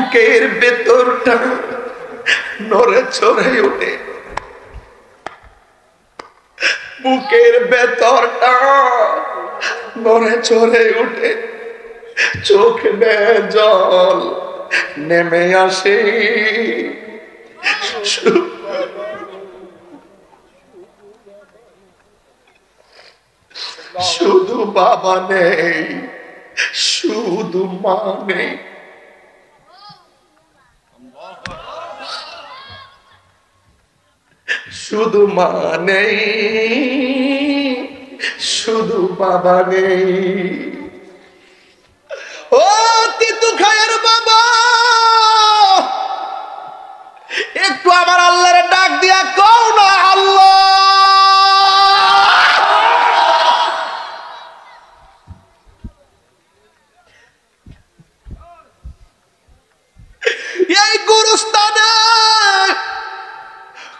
বুকের ভেতরটা নড়ে চড়ে ওঠে, বুকের ভেতরটা নড়ে চড়ে ওঠে, চোখ বেয়ে জল নেমে আসে। শুধু বাবা নেই, শুধু মা নেই, শুধু মা নেই, শুধু বাবা নেই। ও তিতু খায়ের বাবা, একটু আমার আল্লাহরে ডাক দিয়া কও না, আল্লাহ এই গুরুস্থানে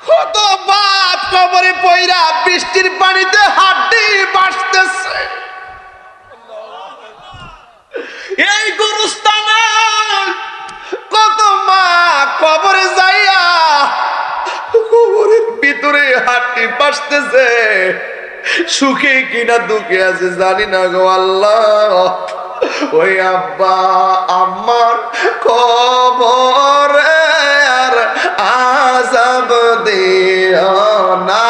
কত বাপ কবরে পয়রা বৃষ্টির পানিতে হাড্ডি বাঁচতেছে। এই গুরুস্থানে কত মা কবরে যাইয়া কবরের ভিতরে হাড্ডি বাঁচতেছে, সুখে কিনা দুঃখে আছে জানি না গো আল্লাহ। ওই আব্বা আমার কবরে আর আযাব দিও না,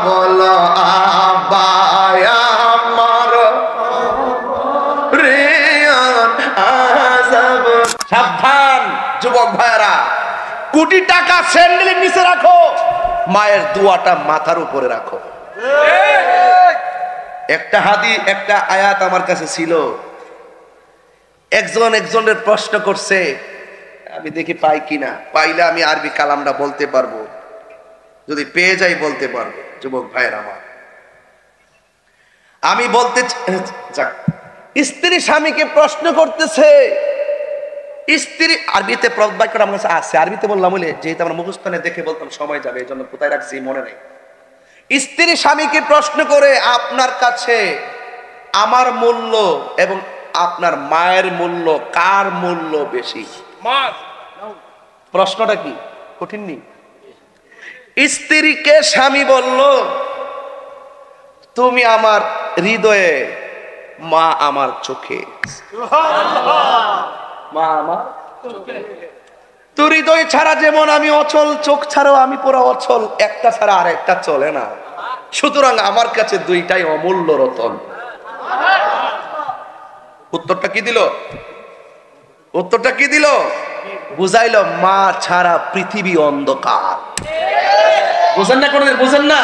বলো আব্বা আমার রে আযাব। সাবধান যুবক ভাইরা, কোটি টাকা স্যান্ডেলের নিচে রাখো, মায়ের দোয়াটা মাথার উপরে রাখো। একটা আয়াত আমার কাছে ছিল, একজনের প্রশ্ন করছে, আমি দেখি পাই কিনা, পাইলে আমি আরবি কালামটা বলতে পারবো, যদি পেয়ে যাই বলতে পারবো। যুবক ভাইয়ের আমার, আমি বলতে স্ত্রী স্বামীকে প্রশ্ন করতেছে, স্ত্রী আরবিতে বাক্যটা আমার কাছে আছে, আরবিতে বললাম বলে যেহেতু আমরা মুখস্থনে দেখে বলতাম সময় যাবে, এই জন্য কোথায় রাখছি মনে নেই। স্ত্রী স্বামীকে প্রশ্ন করে, আপনার কাছে আমার মূল্য এবং আপনার মায়ের মূল্য, কার মূল্য বেশি? প্রশ্নটা কি কঠিন নেই? স্ত্রীকে স্বামী বলল, তুমি আমার হৃদয়ে, মা আমার চোখে। মা আমার চোখে। তো হৃদয় ছাড়া যেমন আমি অচল, চোখ ছাড়াও আমি পুরো অচল, একটা ছাড়া আর একটা চলে না। সুতরাং আমার কাছে দুইটাই অমূল্য রতন। উত্তরটা কি দিল? উত্তরটা কি দিল? বুঝাইল মা ছাড়া পৃথিবী অন্ধকার। বুঝেন না? কোনদিন বুঝেন না?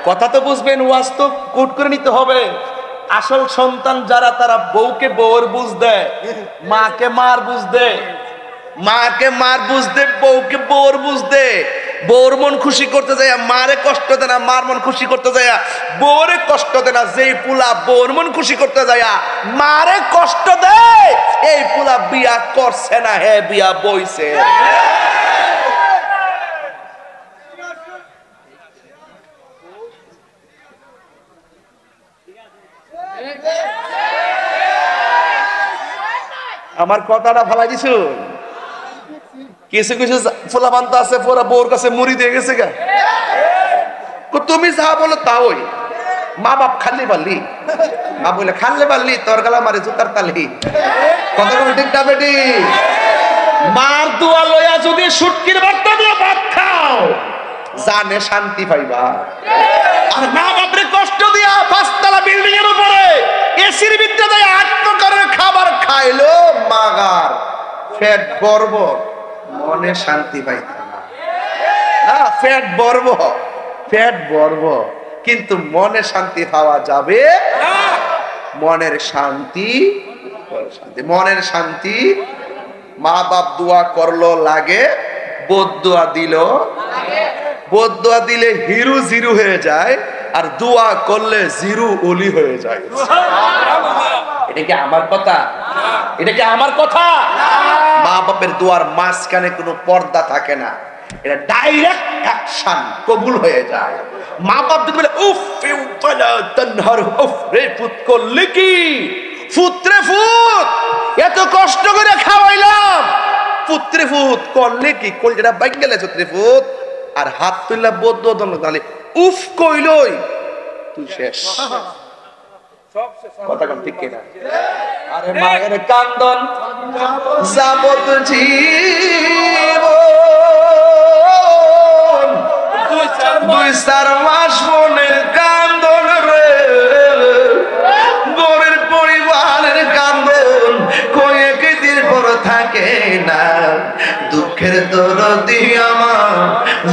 কথা তো বুঝবেন, ওয়াজ তো কোট করে নিতে হবে। আসল সন্তান যারা, তারা বউকে বউর বুঝ দেয়, মাকে মার বুঝ দেয়, মাকে মার বুঝ দেয়, বউকে বউর বুঝ দেয়। বউর মন খুশি করতে যায় মারে কষ্ট দেয় না, মার মন খুশি করতে যায় বউরে কষ্ট দেয় না। যেই পুলা বউর মন খুশি করতে যায় মারে কষ্ট দেয়, এই পুলা বিয়া করছে না, হে বিয়া বইছে। আমার কথাটা ফালাই দিছো? কিছু কিছু ফুলাবান্ত আছে পুরা বউর কাছে মুড়ি দিয়ে গেছে গা। তুমি যা বলো তাই, মা বাপ খালি পারলি, মা বলে খাললে পারলি, তোর গালা মারে জুতার তালি। কথা ঠিক না বেটি? মার দোয়া লইয়া যদি শুটকির বার্তা দিয়ে ভাত খাও, জানে শান্তি পাইবা। আর মা বাপরে কষ্ট দিয়া 5 তলা বিল্ডিং এর উপরে এসির ভিতরে দেয় 8 প্রকারের খাবার খাইলো, মাগার পেট গর্ব, মনে শান্তি পাইত না। পেট বর্ব, পেট বর্ব, কিন্তু মনে শান্তি পাওয়া যাবে। মনের শান্তি, মনের শান্তি। মা বাপ দোয়া করলো লাগে, বদদোয়া দিল, বদদোয়া দিলে হিরু জিরু হয়ে যায়, আর দোয়া করলে জিরু ওলি হয়ে যায়। এটা কি আমার কথা? এটা কি আমার কথা? মা বাপের দোয়ার মাঝখানে কোনো পর্দা থাকে না, এটা ডাইরেক্ট অ্যাকশন, কবুল হয়ে যায়। মা বাপ যদি বলে উফ ফালা তানহার, উফ রে ফুত করলে কি, ফুত রে ফুত, এত কষ্ট করে খাওয়াইলাম, ত্রিফুত করলে কি কল যেটা বাইক গেলে ত্রিফুত আর হাত তুললা বদ্ধ তাহলে উফ কইলই তুই শেষ কথা কোন ঠিক কিনা আরে মায়ের কান্দন যাবত জীবন 2-4 মাস মনের কান্দন রে গরের পরিবারের কান্দন কয়ে দিন পর থাকে না দুঃখের দরদি আমার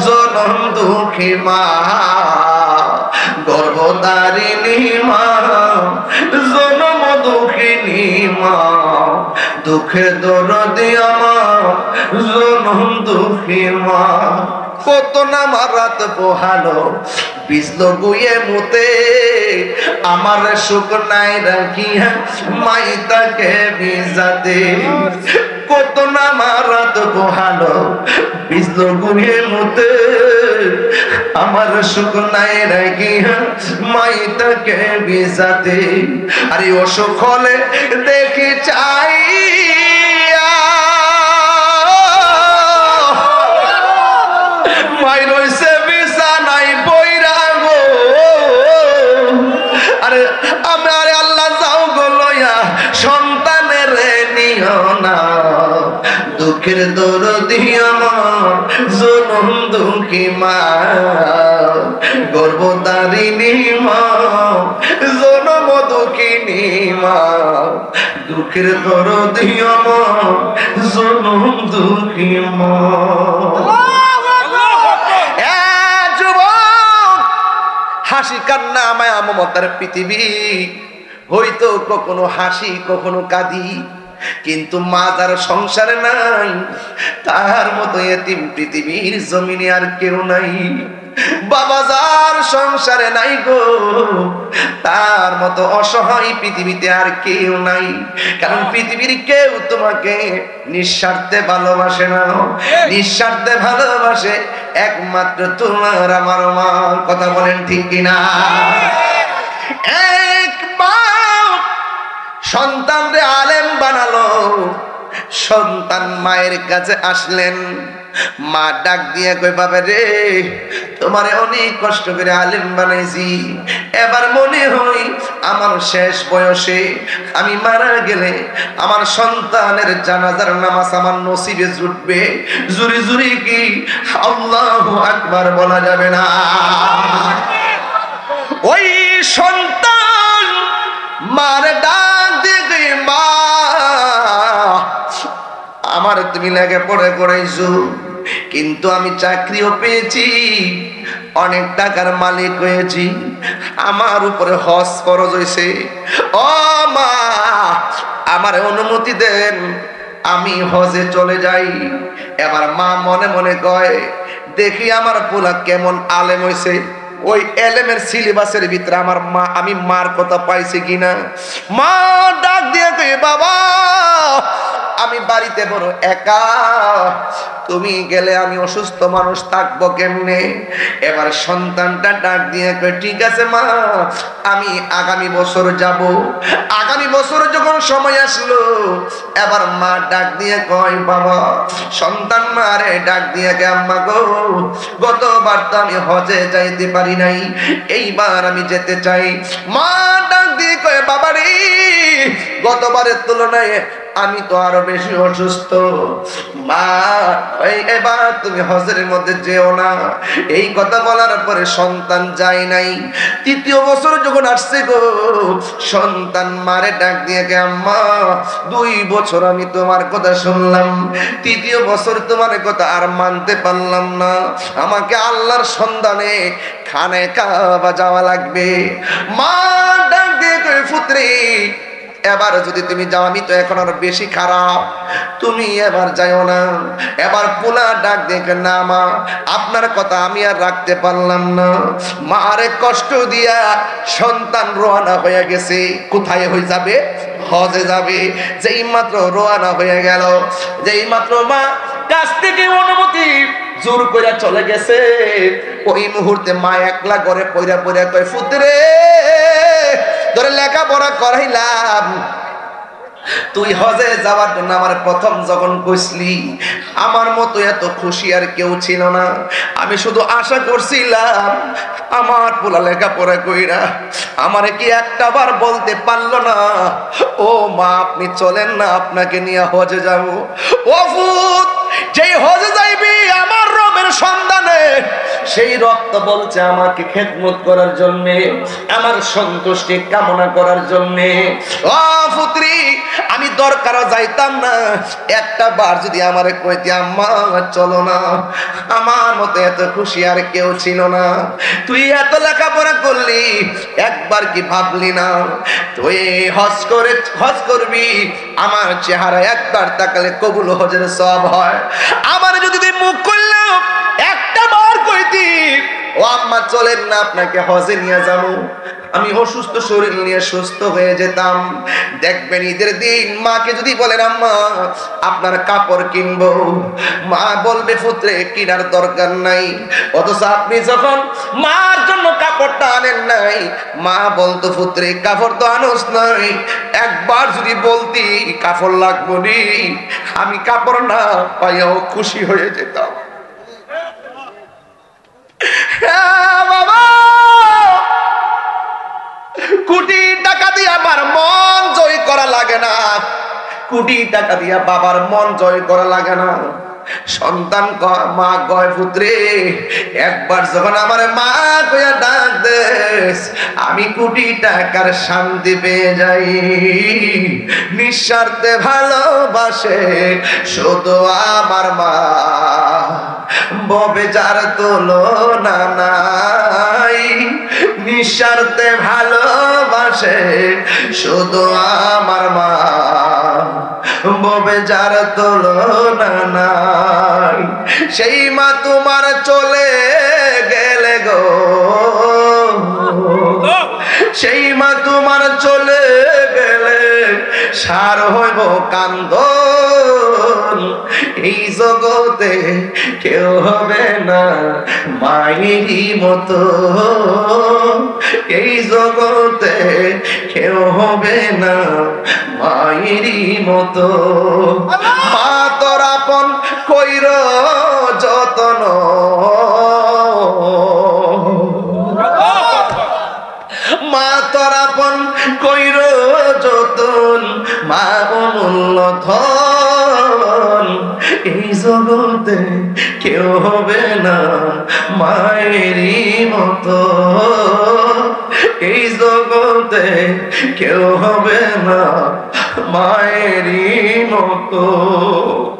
জনম দুঃখী মা গর্ভধারিণী মা জনম দুঃখিনী মা দুঃখের দরদি আমার জনম দুঃখী মা কত না মারাত পোহালো বিজলো গুয়ে মুতে আমার সুখ নাই রাখিয়া মাই তাকে বিজাতে কত না মারাত পোহালো বিজলো গুয়ে মুতে আমার সুখ নাই রাখিয়া মাই তাকে বিজাতে আরে অসুখ হলে দেখি চাই মাই রইছে বিছানায় বইরা গো আরে আমার আল্লাহ যাও গো লইয়া সন্তানের নিও না দুঃখের দরদি আমার জনম দুঃখী মা গর্ভধারিণী মা জনম দুঃখিনী মা দুঃখের দরদি আমার জনম দুঃখী মা হাসি কান্না মায়া মমতার পৃথিবী হয়তো কখনো হাসি কখনো কাঁদি কিন্তু মা যার সংসারে নাই তার মতো এতিম পৃথিবীর জমিনে আর কেউ নাই বাবা যার সংসারে নাই গো তার মতো অসহায় পৃথিবীতে আর কেউ নাই কারণ পৃথিবীর কেউ তোমাকে নিঃস্বার্থে ভালোবাসে না নিঃস্বার্থে ভালোবাসে একমাত্র তোমার আমার মা কথা বলেন ঠিক কিনা এক মা সন্তানরে আলেম বানালো সন্তান মায়ের কাছে আসলেন মা ডাক দিয়ে কই বাবা রে তোমারে অনেক কষ্ট করে আলেম বানাইছি এবার মনে হয় আমার শেষ বয়সে আমি মারা গেলে আমার সন্তানের জানাজার নামাজ আমার নসিবে জুটবে জুরি জুরি কি আল্লাহু আকবার বলা যাবে না ওই সন্তান মার ডাক দিয়ে মা আমার তুমি লেগে পড়ে করাইছো কিন্তু আমি চাকরিও পেয়েছি অনেক টাকার মালিক হয়েছি আমার উপরে হজ ফরজ হয়েছে ও মা আমার অনুমতি দেন আমি হজে চলে যাই এবার মা মনে মনে কয় দেখি আমার পোলা কেমন আলেম হয়েছে ওই এলেমের সিলেবাসের ভিতরে আমার মা আমি মার কথা পাইছি কিনা মা ডাক দিয়ে কই বাবা আমি বাড়িতে বড় একা তুমি গেলে আমি অসুস্থ মানুষ থাকবো কেমনে এবার সন্তানটা ডাক দিয়ে কয় ঠিক আছে মা আমি আগামী বছর যাব আগামী বছর যখন সময় আসলো এবার মা ডাক দিয়ে কয় বাবা সন্তান মারে ডাক দিয়ে কে আম্মা গো গতবার তো আমি হজে যাইতে পারি নাই এইবার আমি যেতে চাই মা ডাক দিয়ে কয় বাবা রে গতবারের তুলনায় আমি তো আরো বেশি অসুস্থ মা এবার তুমি হজের মধ্যে যেও না এই কথা বলার পরে সন্তান যায় নাই তৃতীয় বছর যখন আসছে গো সন্তান মারে ডাক দিয়ে গে আম্মা 2 বছর আমি তোমার কথা শুনলাম তৃতীয় বছর তোমার কথা আর মানতে পারলাম না আমাকে আল্লাহর সন্ধানে খানে কাবা যাওয়া লাগবে মা ডাক দিয়ে কই পুত্রী এবার যদি তুমি যাও আমি তো এখন আর বেশি খারাপ তুমি এবার যাও না এবার পোলা ডাক দেখে না মা আপনার কথা আমি আর রাখতে পারলাম না মারে কষ্ট দিয়া সন্তান রওনা হয়ে গেছে কোথায় হয়ে যাবে হজে যাবে যেই মাত্র রওনা হয়ে গেল যেই মাত্র মা কাছ থেকে অনুমতি জোর করে চলে গেছে ওই মুহূর্তে মা একলা ঘরে পয়রা পয়রা কয় পুত্রে ধরে লেখাপড়া করাইলাম তুই হজে যাওয়ার জন্য আমার প্রথম যখন কইসলি আমার মতো এত খুশি আর কেউ ছিল না। আমি শুধু আশা করছিলাম আমার পোলা লেখাপড়া কইরা আমারে কি একটা বার বলতে পারলো না, ও মা আপনি চলেন না, আপনাকে নিয়ে হজে যাব। ও ফুত, যেই হজে যাইবি আমার রবের সন্ধানে, সেই রক্ত বলছে আমাকে খেদমত করার জন্য, আমার সন্তুষ্টি কামনা করার জন্য। ও পুত্রী, আমি দরকারও যাইতাম না, একটা বার যদি আমারে কইতে আম্মা চলো না, আমার মতো এত খুশি আর কেউ ছিল না। তুই এত লেখাপড়া করলি, একবার কি ভাবলি না তুই হজ করবি, আমার চেহারা একবার তাকালে কবুল হজের সওয়াব হয়। আমার যদি তুই মুখ করলেও একটা বার কইতি ও আম্মা চলেন না, আপনাকে হজে নিয়ে যাবো, আমি অসুস্থ শরীর নিয়ে সুস্থ হয়ে যেতাম। দেখবেন ঈদের দিন মাকে যদি বলেন আম্মা আপনার কাপড় কিনবো, মা বলবে পুত্রে কিনার দরকার নাই। অথচ আপনি যখন মার জন্য কাপড়টা আনেন নাই, মা বলতো পুত্রে কাপড় তো আনোস নাই, একবার যদি বলতি কাপড় লাগবো নি, আমি কাপড় না পাইয়াও খুশি হয়ে যেতাম। বাবা, কোটি টাকা দিয়ে আমার মন জয় করা লাগে না, কোটি টাকা দিয়ে বাবার মন জয় করা লাগে না। সন্তান মা কয় পুত্রে একবার যখন আমার মা কইয়া ডাক দেস, আমি কোটি টাকার শান্তি পেয়ে যাই। নিঃস্বার্থে ভালোবাসে শুধু আমার মা, ববে যার তুলনা নাই। নিঃস্বার্থে ভালোবাসে শুধু আমার মা, ববে যার তুলনা নাই। সেই মা তোমার চলে গেলে গো, সেই মা তোমার চলে গেলে সার হইব কান্দন। এই জগতে কেউ হবে না মায়েরই মতো, এই জগতে কেউ হবে না মায়েরই মতো। মা তোর আপন কইর যতন, মা তোর আপন কইর যতন, মা অমূল্য ধন। এই জগতে কেউ হবে না মায়েরই মতো, এই জগতে কেউ হবে না মায়েরই মতো।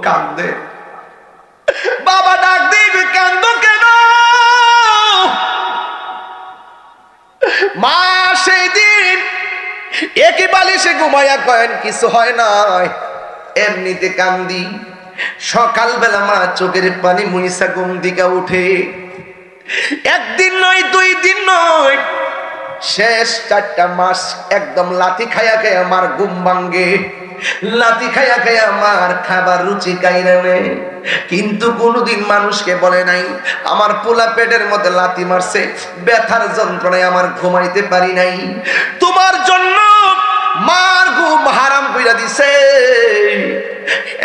কান্দে বাবা, ডাক দিবি কান্দ কেন? মা সেই দিন একই বালিশে ঘুমাইয়া কয়েন কিছু হয় নাই, এমনিতে কান্দি। সকালবেলা মা চোখের পানি মুইসা ঘুম দিকে উঠে, একদিন নয় দুই দিন নয়, শেষ 4টা মাস একদম লাথি খায়া খায়া আমার ঘুম ভাঙ্গে, লাথি খায়া খায়া আমার খাবার রুচি কাইরা নেয়। কিন্তু কোনোদিন মানুষকে বলে নাই আমার পোলা পেটের মধ্যে লাথি মারছে, ব্যথার যন্ত্রণায় আমার ঘুমাইতে পারি নাই। তোমার জন্য মার ঘুম হারাম কইরা দিছে।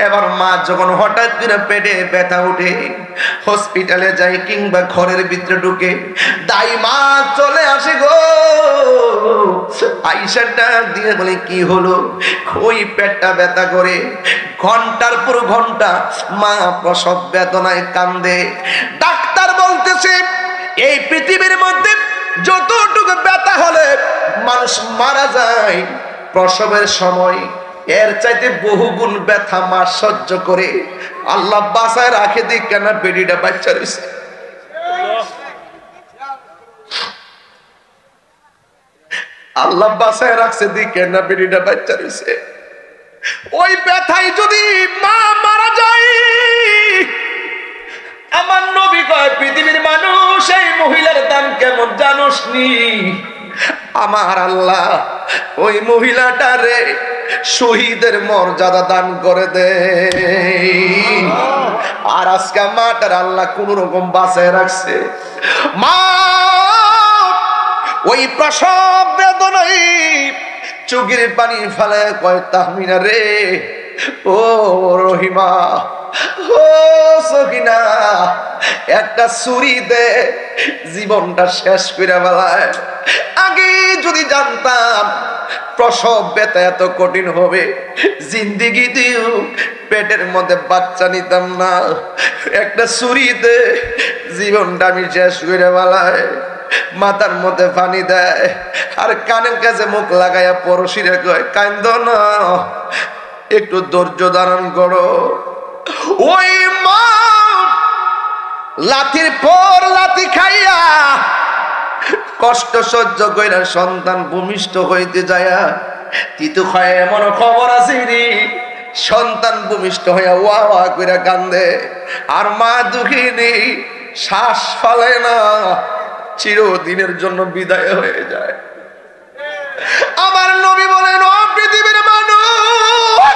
এবার মা যখন হঠাৎ করে পেটে ব্যথা উঠে, হসপিটালে যায় কিংবা ঘরের ভিতরে ঢুকে, দাই মা চলে আসে গো। আইসা ডাক দিয়ে বলে কি হলো? ওই পেটটা ব্যথা করে। ঘন্টার পর ঘন্টা মা প্রসব বেদনায় কান্দে। ডাক্তার বলতেছে এই পৃথিবীর মধ্যে যতটুকু ব্যথা হলে মানুষ মারা যায় প্রসবের সময়, এর চাইতে বহুগুণ ব্যথা মা সহ্য করে আল্লাহ বাঁচায় রাখে। দিক কেন বেডিটা বাচ্চা রয়েছে, আল্লাহ বাঁচায় রাখছে, দিক কেন বেডিটা বাচ্চা রয়েছে। ওই ব্যথায় যদি মা মারা যায়, আমার নবী কয় পৃথিবীর মানুষ এই মহিলার দাম কেমন জানোস নি? আমার আল্লাহ ওই মহিলাটারে শহীদের মর্যাদা দান করে দে। আর আজকে মাটার আল্লাহ কোন রকম বাঁচায় রাখছে। মা ওই প্রসব বেদনায় চোখের পানি ফেলে কয় তাহমিনা রে, ও রহিমা, ও সকিনা, একটা ছুরি দে, জীবনটা শেষ করে বেলায়। আগে যদি জানতাম প্রসব ব্যথা এত কঠিন হবে, জিন্দিগিতেও পেটের মধ্যে বাচ্চা নিতাম না। একটা ছুরি দে, জীবনটা আমি শেষ করে বেলায়। মাথার মধ্যে পানি দেয় আর কানের কাছে মুখ লাগাইয়া পড়শিরে কয় কান্দ না, একটু ধৈর্য ধারণ করো। ওই মা লাঠির পর লাঠি খাইয়া কষ্ট সহ্য কইরা সন্তান ভূমিষ্ঠ হইতে যায়া তিতু খায় এমন খবর আছে রে, সন্তান ভূমিষ্ঠ হইয়া ওয়া ওয়া কইরা কান্দে আর মা দুঃখিনী শ্বাস ফেলে না, চিরদিনের জন্য বিদায় হয়ে যায়। আমার নবী বলেন, ও পৃথিবীর মানুষ,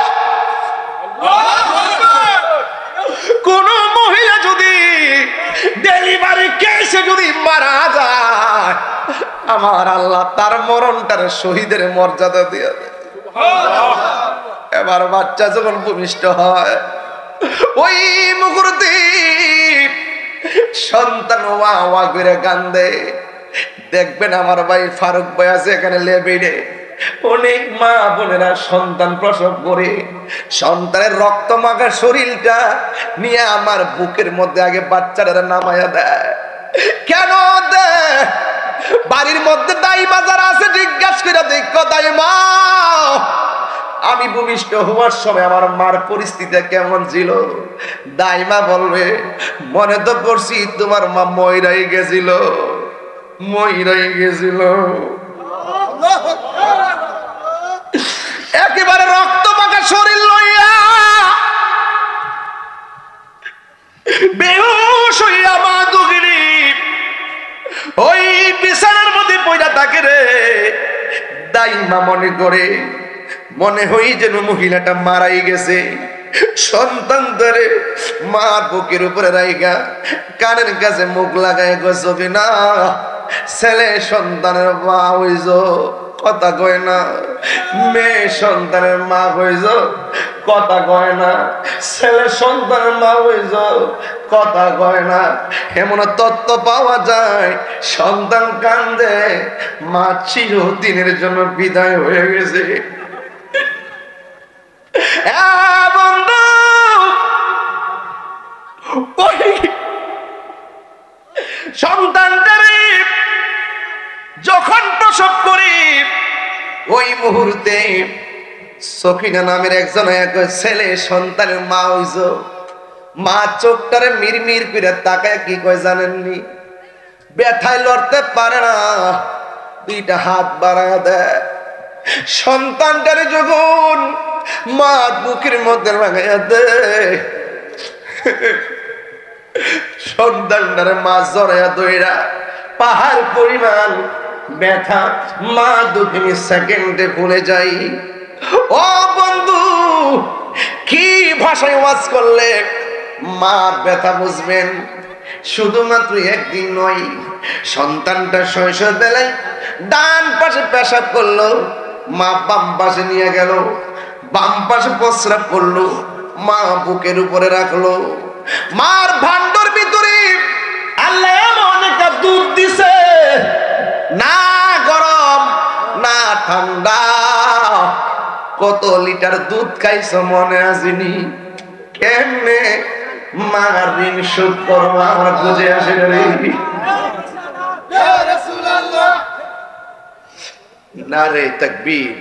কোন মহিলা যদি ডেলিভারি কেসে যদি মারা যায়, আমার আল্লাহ তার মরণটার শহীদের মর্যাদা দিয়ে দেয়। এবার বাচ্চা যখন ভূমিষ্ঠ হয়, ওই মুহূর্তে সন্তান ওয়া ওয়া করে কান্দে। দেখবেন আমার ভাই ফারুক ভাই আছে এখানে লেবিরে, অনেক মা বোনেরা সন্তান প্রসব করে সন্তানের রক্ত মাখা শরীরটা নিয়ে আমার বুকের মধ্যে আগে বাচ্চারা নামায়া দেয়। কেন দেয়? বাড়ির মধ্যে দাইমা যারা আছে জিজ্ঞাসা করে দেখো, দাইমা আমি ভূমিষ্ঠ হওয়ার সময় আমার মার পরিস্থিতি কেমন ছিল? দাইমা বলবে, মনে তো করছি তোমার মা মইরাই গেছিল, মইরাই গেছিল। একেবারে রক্ত মাখা শরীর লইয়া বেহুশ হইয়া মা দুগিনি ওই বিছানার মধ্যে পড়া থাকে রে। দাইমা মনে করে, মনে হই যেন মহিলাটা মারাই গেছে। সন্তান ধরে মা বুকের উপরে রাইগা কানের কাছে মুখ লাগায় গছবি না, ছেলে সন্তানের মা হইছ কথা কয় না, মেয়ে সন্তানের মা হইছ কথা কয় না, ছেলে সন্তানের মা হইছ কথা কয় না। এমন তত্ত্ব পাওয়া যায়, সন্তান কান্দে, মা চিরদিনের জন্য বিদায় হয়ে গেছে। বন্ধু, সন্তানটারে যখন প্রসব করি, ওই মুহূর্তে সখিনা নামের একজন ছেলে সন্তানের মা হইছ। মা চোখটারে মিরমির করে তাকায় কি কয় জানেননি? ব্যথায় লড়তে পারে না, দুইটা হাত বাড়ায় দেয়। সন্তানটারে যখন মা বুকের মধ্যে লাগাইয়া দেয়, সন্তানটারে মা জড়াইয়া দইরা পাহাড় পরিমাণ ব্যথা মা দুঃখিনী সেকেন্ডে ভুলে যাই। ও বন্ধু, কি ভাষায় ওয়াজ করলে মার ব্যথা বুঝবেন? শুধুমাত্র একদিন নয়, সন্তানটা শৈশব বেলায় ডান পাশে পেশাব করলো, মা বাম পাশে নিয়ে গেল, বাম পাশে প্রস্রাব করলো, মা বুকের উপরে রাখলো। মার ভান্ডার ভিতরে আল্লাহ অনেকটা দুধ দিছে, না গরম না ঠান্ডা। কত লিটার দুধ খাইছো মনে আসেনি? কেমনে মার ঋণ শোধ করবো আমরা বুঝে আসে রে। নারে তাকবীর,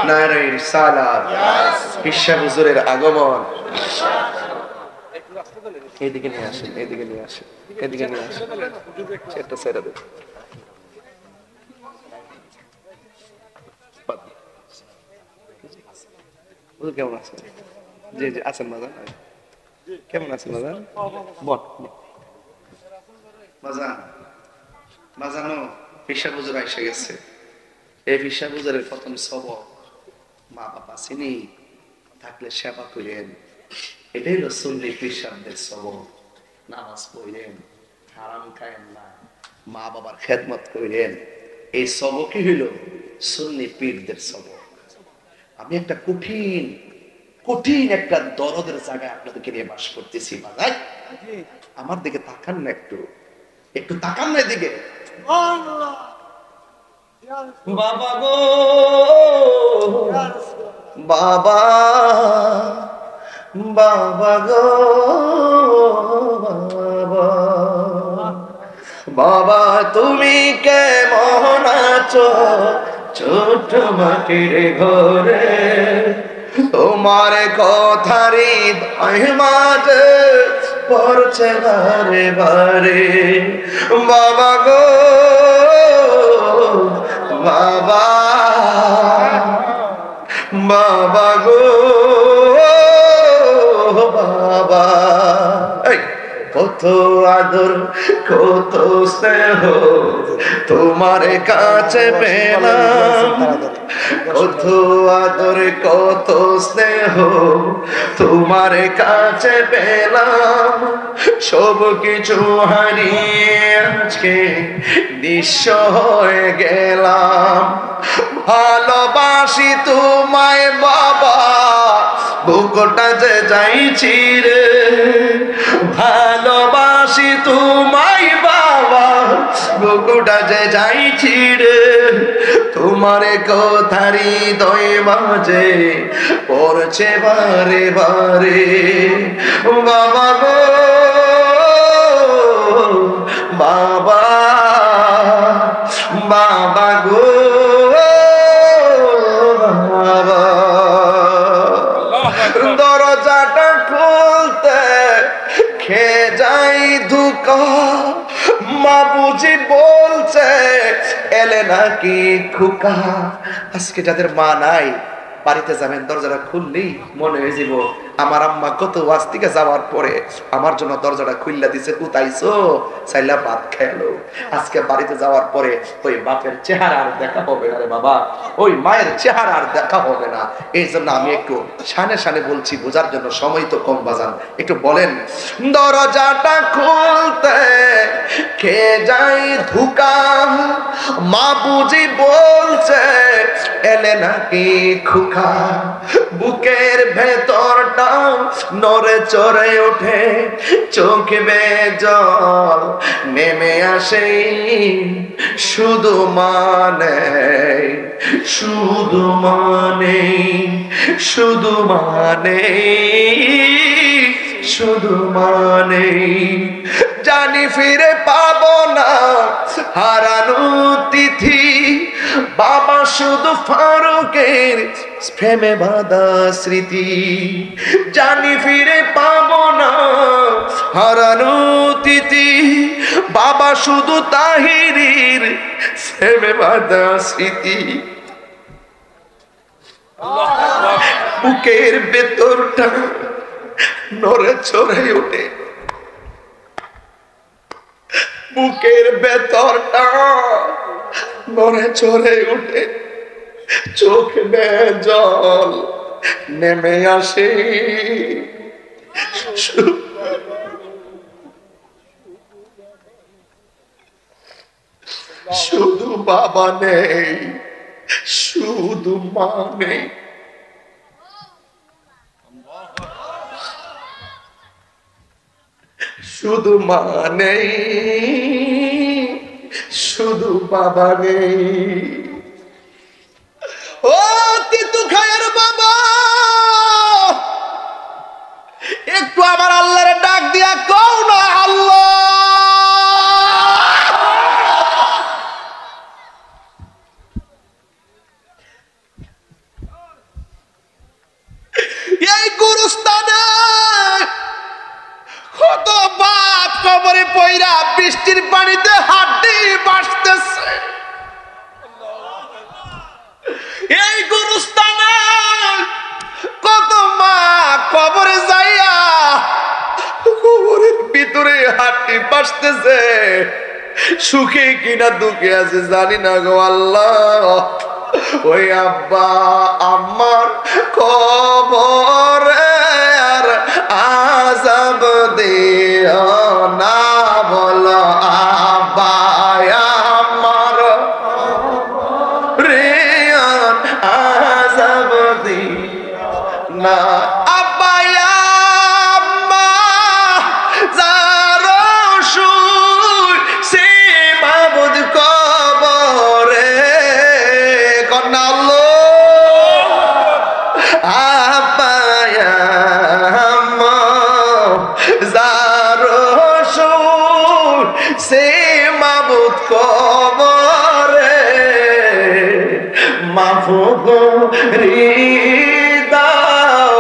নারে রিসালাত, পিসা হুজুরের আগমন। এদিকে নিয়ে আসেন, এদিকে নিয়ে আসেন, এদিকে নিয়ে আসেন, সেটা ছেড়ে দেন। কেমন আছেন? জি জি আছেন বাজান, কেমন আছেন বাজান? বট বাজান, বাজানো পিসা হুজুর এসে গেছে। এই পিসা হুজুরের প্রথম সবক, মা বাবা চিনি থাকলে সেবা করেন, এটাই হলো সুন্নি পিসাবদের সবক। নামাজ পড়েন, হারাম খায়েন না, মা বাবার খেদমত করেন, এই সবকই হইল সুন্নি পীরদের সবক। আমি একটা কঠিন কঠিন একটা দরদের জায়গায় আপনাদেরকে নিয়ে বাস করতেছি। বাজাই আমার দিকে তাকান না, একটু একটু তাকান না এদিকে। বাবা গো বাবা, বাবা গো বাবা, বাবা তুমি কেমন আছো ছোট মাটির ঘরে, তোমার কথারি মাঝে পড়ছে বারে বারে। বাবা গো বাবা, বাবা গো বাবা, কত আদর কত স্নেহ তোমার কাছে পেলাম, কত আদর কত স্নেহ তোমার কাছে পেলাম, সব কিছু হারিয়ে আজকে নিঃস্ব হয়ে গেলাম। ভালোবাসি তোমায় বাবা, বুকটা যে যাইছি রে, ভালোবাসি তোমায় বাবা, বুকটা যে যাইছি রে, তোমার কথারি দয় মাঝে পড়ছে বারে বারে। বাবা গো বাবা, বাবা গো বাবা, দরজাটা খুলতে খেয়ে যাই ধোঁকা, মা বুঝি বলছে এলে নাকি খোকা। আজকে যাদের মা নাই বাড়িতে যাবেন, দরজাটা খুললেই মনে হয়ে যাব আমার আম্মা কত ওয়াজ থেকে যাওয়ার পরে আমার জন্য দরজাটা খুললা দিছে, কুতাইছো চাইলা ভাত খেলো। আজকে বাড়িতে যাওয়ার পরে ওই বাপের চেহারা আর দেখা হবে না রে বাবা, ওই মায়ের চেহারা আর দেখা হবে না। এই জন্য আমি একটু শানে শানে বলছি, বোঝার জন্য সময় তো কম বাজান। একটু বলেন, দরজাটা খুলতে খেয়ে যাই ধোঁকা, মা বুঝি বলছে এলে নাকি খোকা, বুকের ভেতরটা নড়ে চড়ে ওঠে, চোখে বেয়ে জল নেমে আসে, শুধু মানে শুধু মানে শুধু মানে শুধু মানে, জানি ফিরে পাবো না হারানো তিথি, বাবা শুধু ফারুকের প্রেমে বাঁধা স্মৃতি, জানি ফিরে পাবো না হারানো তিথি, বাবা শুধু তাহিরির প্রেমে বাঁধা স্মৃতি। বুকের ভেতরটা নড়ে চড়ে ওঠে, বুকের ভেতরটা নড়ে চড়ে ওঠে, চোখ বেয়ে জল নেমে আসে, শুধু বাবা নেই, শুধু মা নেই। শুধু মা নেই, শুধু বাবা নেই। ও তিতু খায়ের বাবা, একটু আমার আল্লাহরে ডাক দিয়া কও না, আল্লাহ এই গুরুস্থানে কত বাপ কবরে পয়রা বৃষ্টির পানিতে হাড্ডি বাসতেছে, এই গুরুস্থানে কত মা কবরে যাইয়া কবরের ভিতরে হাড্ডি বাসতেছে, সুখে কিনা দুঃখে আছে জানি না গো আল্লাহ। ওই আব্বা আমার কবরে আর আযাব দিও না, বলো আব্বা আমার রে যার সুর সে মাবুদ কবরে মাফুক হৃদাও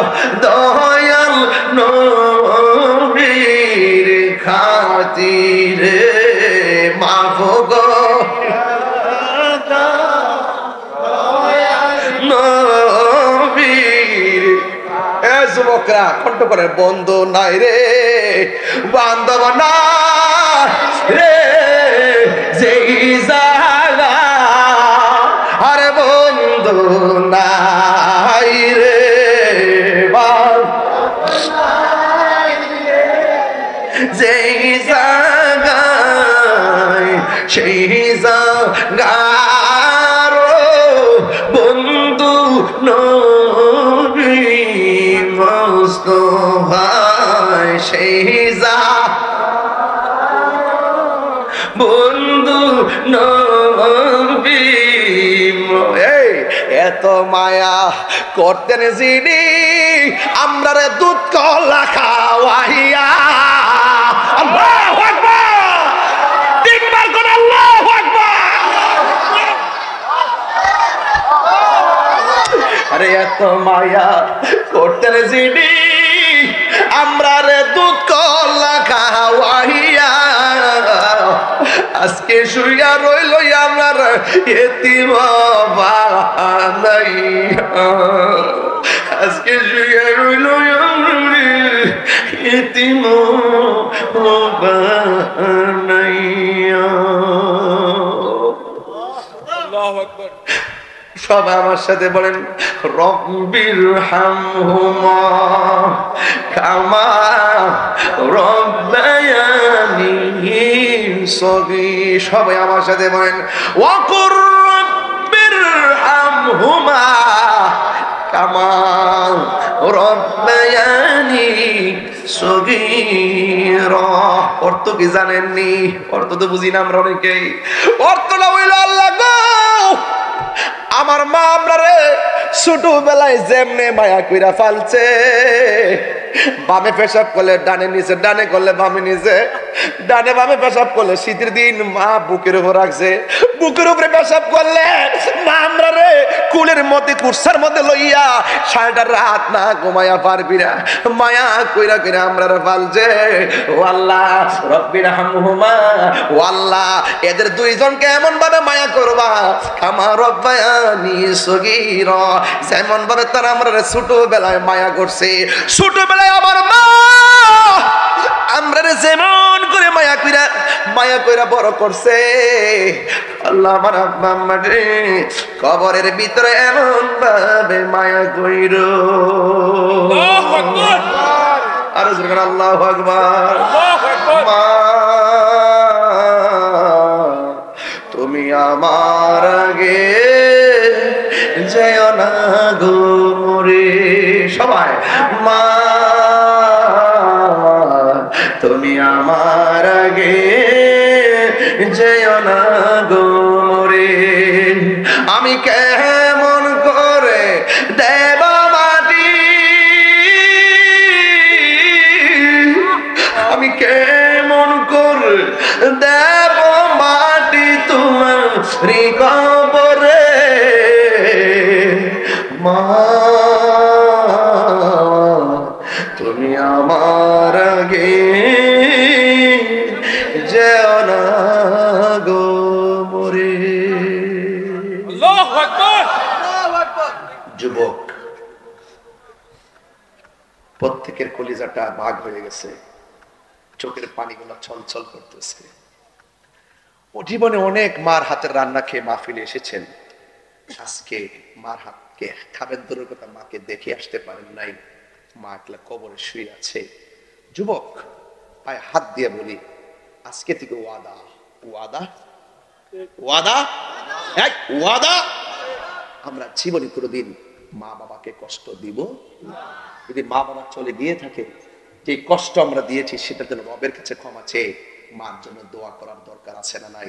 দয়াল নবীর খাতিরে মাফুক নবীর। এ যুবকরা কণ্ঠ করে, বন্ধু নাই রে বান্ধব না রে যেই জায়গা, আরে বন্ধু নাই রে যেই জায়গায় সেই জায়গার বন্ধু নবী মুস্তাফা সেই বন্ধু নবী। এত মায়া করতেন যিনি আমরা রে দুধ কলা খাওয়াইয়া। আল্লাহু আকবার, তিনবার করে আল্লাহু আকবার। আরে এত মায়া করতেন যিনি আমরা রে দুধ কলা খাওয়াইয়া, আজকে শুইয়া রইল আমার এতিম বানাইয়া, আজকে শুইয়া রইল এতিম বানাইয়া। আল্লাহু আকবার। সবাই আমার সাথে বলেন, রব্বির হামহুমা কামা রব্বায়ানি সগীর। সবাই আমার সাথে বলেন, ওয়াকুর রব্বির হামহুমা কামা রব্বায়ানি সগীর। অর্থ কি জানেননি? অর্থ তো বুঝি না আমরা অনেকেই। অর্থটা হইল, আল্লাহ গো আমার মা আপনারে ছোটবেলায় যেমনে মায়া কইরা ফালছে, বামে পেশাব করলে ডানে নিচে, ডানে করলে বামে নিচে, ডানে বামে পেশাব করলে শীতের দিন মা বুকের উপর রাখছে, বুকের উপরে পেশাব করলে মা আমরা রে কুলের মধ্যে কুরসার মধ্যে লইয়া সারাটা রাত না ঘুমায়া পারবি না, মায়া কইরা কইরা আমরা রে ফালছে। ও আল্লাহ রব্বির হামহুমা, ও আল্লাহ এদের দুইজনকে এমন ভাবে মায়া করবা কামা রব্বায়ানি সগীরা, যেমন ভাবে তারা আমরা ছোটবেলায় মায়া করছে। ছোটবেলায় আমার মা আমরা যেমন করে মায়া কইরা বড় করছে, আল্লাহ আমার আব্বা আম্মারে কবরের ভিতরে এমন ভাবে মায়া কইর। আল্লাহু আকবার, আরো জোরে বলেন আল্লাহু আকবার। মা তুমি আমার আগে যেও না গো মরে। সবাই, মা তুমি আমার আগে যেও না গো মরে। আমি কেমন করে দেব মাটি, আমি কেমন করে দেব মাটি তোমার কবরে। মা তুমি আমার আগে যেও না গো মরে। আল্লাহু আকবার। যুবক, প্রত্যেকের কলিজাটা ভাগ হয়ে গেছে, চোখের পানিগুলো ছলছল করতেছে। ও জীবনে অনেক মার হাতের রান্না খেয়ে মাহফিলে এসেছেন, আজকে মার হাতকে খাবেন দূরের কথা মাকে দেখে আসতে পারেন নাই, মা একলা কবরে শুয়ে আছে। যুবক, পায়ে হাত দিয়ে বলি, আজকে থেকে ওয়াদা, ওয়াদা, ওয়াদা, এক ওয়াদা, আমরা জীবনে কোনোদিন মা বাবাকে কষ্ট দিব না। যদি মা বাবা চলে গিয়ে থাকে, যে কষ্ট আমরা দিয়েছি সেটার জন্য রবের কাছে ক্ষমা চেয়ে মার জন্য দোয়া করার দরকার আছে না নাই?